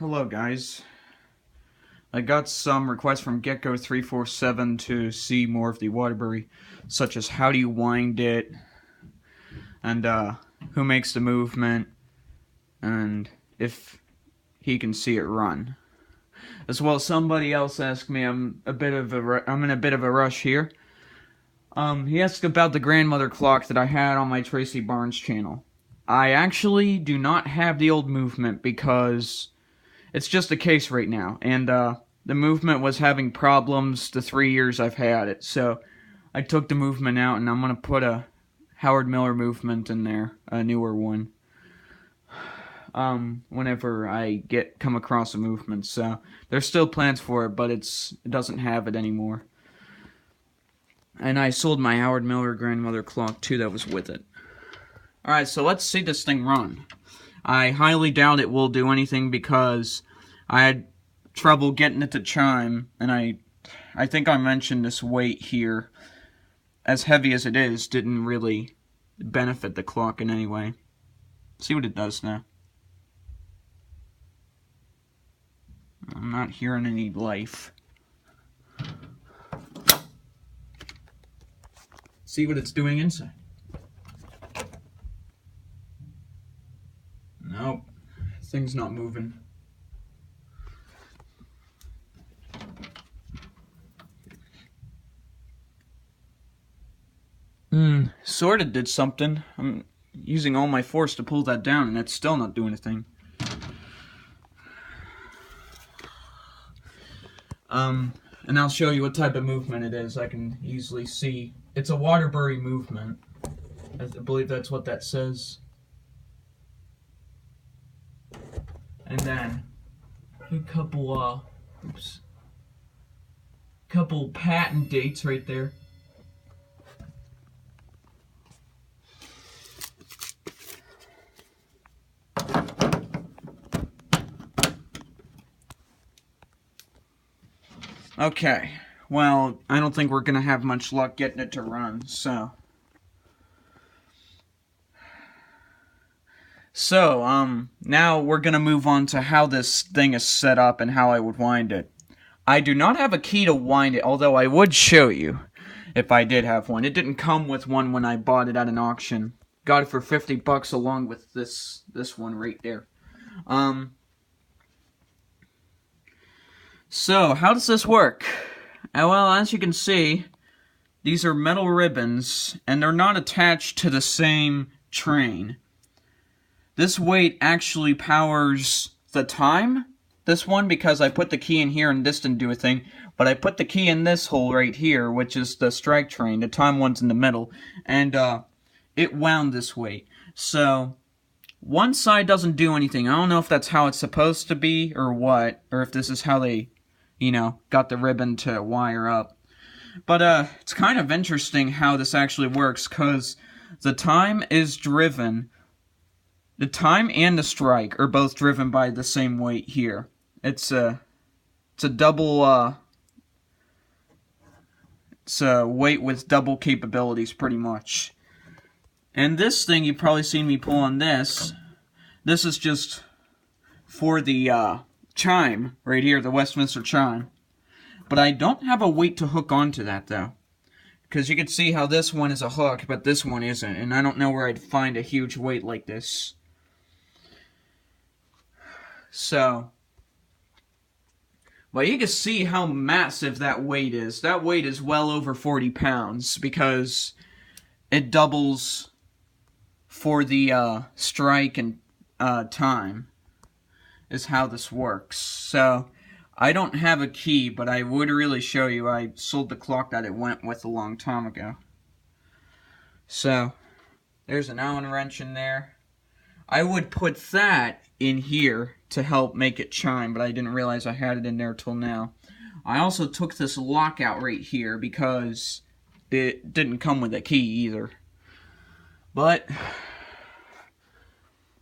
Hello guys. I got some requests from Gecko347 to see more of the Waterbury, such as how do you wind it, and who makes the movement, and if he can see it run. As well, somebody else asked me, I'm in a bit of a rush here. He asked about the grandmother clock that I had on my Tracy Barnes channel. I actually do not have the old movement because it's just a case right now, and the movement was having problems the 3 years I've had it, so I took the movement out, and I'm going to put a Howard Miller movement in there, a newer one, whenever I come across a movement. So there's still plans for it, but it doesn't have it anymore. And I sold my Howard Miller grandmother clock too that was with it. Alright, so let's see this thing run. I highly doubt it will do anything because I had trouble getting it to chime, and I think I mentioned this weight here, as heavy as it is, didn't really benefit the clock in any way. See what it does now. I'm not hearing any life. See what it's doing inside. Nope, thing's not moving. Sorta did something. I'm using all my force to pull that down, and it's still not doing anything. And I'll show you what type of movement it is. I can easily see. It's a Waterbury movement. I believe that's what that says. And then a couple patent dates right there. Okay, well, I don't think we're gonna have much luck getting it to run, so now we're gonna move on to how this thing is set up and how I would wind it. I do not have a key to wind it, although I would show you if I did have one. It didn't come with one when I bought it at an auction. Got it for $50 along with this one right there. So, how does this work? Well, as you can see, these are metal ribbons, and they're not attached to the same train. This weight actually powers the time, this one, because I put the key in here and this didn't do a thing, but I put the key in this hole right here, which is the strike train. The time one's in the middle, and it wound this weight. So one side doesn't do anything. I don't know if that's how it's supposed to be or what, or if this is how they, got the ribbon to wire up. But it's kind of interesting how this actually works, because the time is driven. The time and the strike are both driven by the same weight here. It's a double, it's a weight with double capabilities, pretty much. And this thing, you've probably seen me pull on this. This is just for the chime right here, the Westminster chime. But I don't have a weight to hook onto that, though. Because you can see how this one is a hook, but this one isn't. And I don't know where I'd find a huge weight like this. So, well, you can see how massive that weight is. That weight is well over 40 pounds because it doubles for the strike and time is how this works. So, I don't have a key, but I would really show you. I sold the clock that it went with a long time ago. So, there's an Allen wrench in there. I would put that in here to help make it chime, but I didn't realize I had it in there till now. I also took this lockout right here because it didn't come with a key either.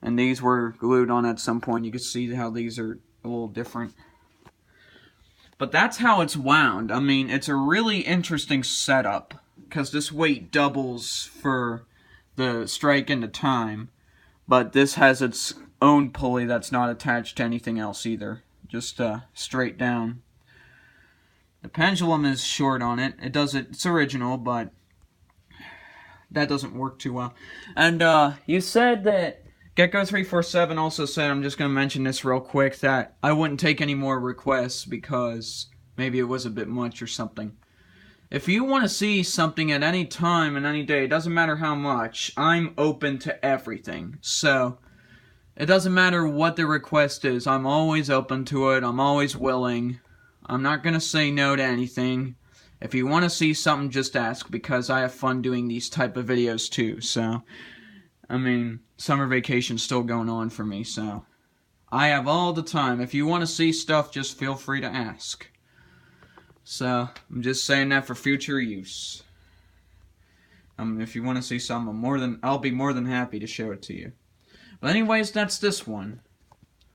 And these were glued on at some point. You can see how these are a little different. But that's how it's wound. I mean, it's a really interesting setup because this weight doubles for the strike and the time. But this has its own pulley that's not attached to anything else either. Just straight down. The pendulum is short on it. It's original, but that doesn't work too well. And you said that Gecko347 also said, I'm just going to mention this real quick, that I wouldn't take any more requests because maybe it was a bit much or something. If you want to see something at any time and any day, it doesn't matter how much, I'm open to everything. So, it doesn't matter what the request is, I'm always open to it, I'm always willing. I'm not going to say no to anything. If you want to see something, just ask, because I have fun doing these type of videos too. So, I mean, summer vacation's still going on for me, so I have all the time. If you want to see stuff, just feel free to ask. So, I'm just saying that for future use. If you want to see something, I'll be more than happy to show it to you. But anyways, that's this one.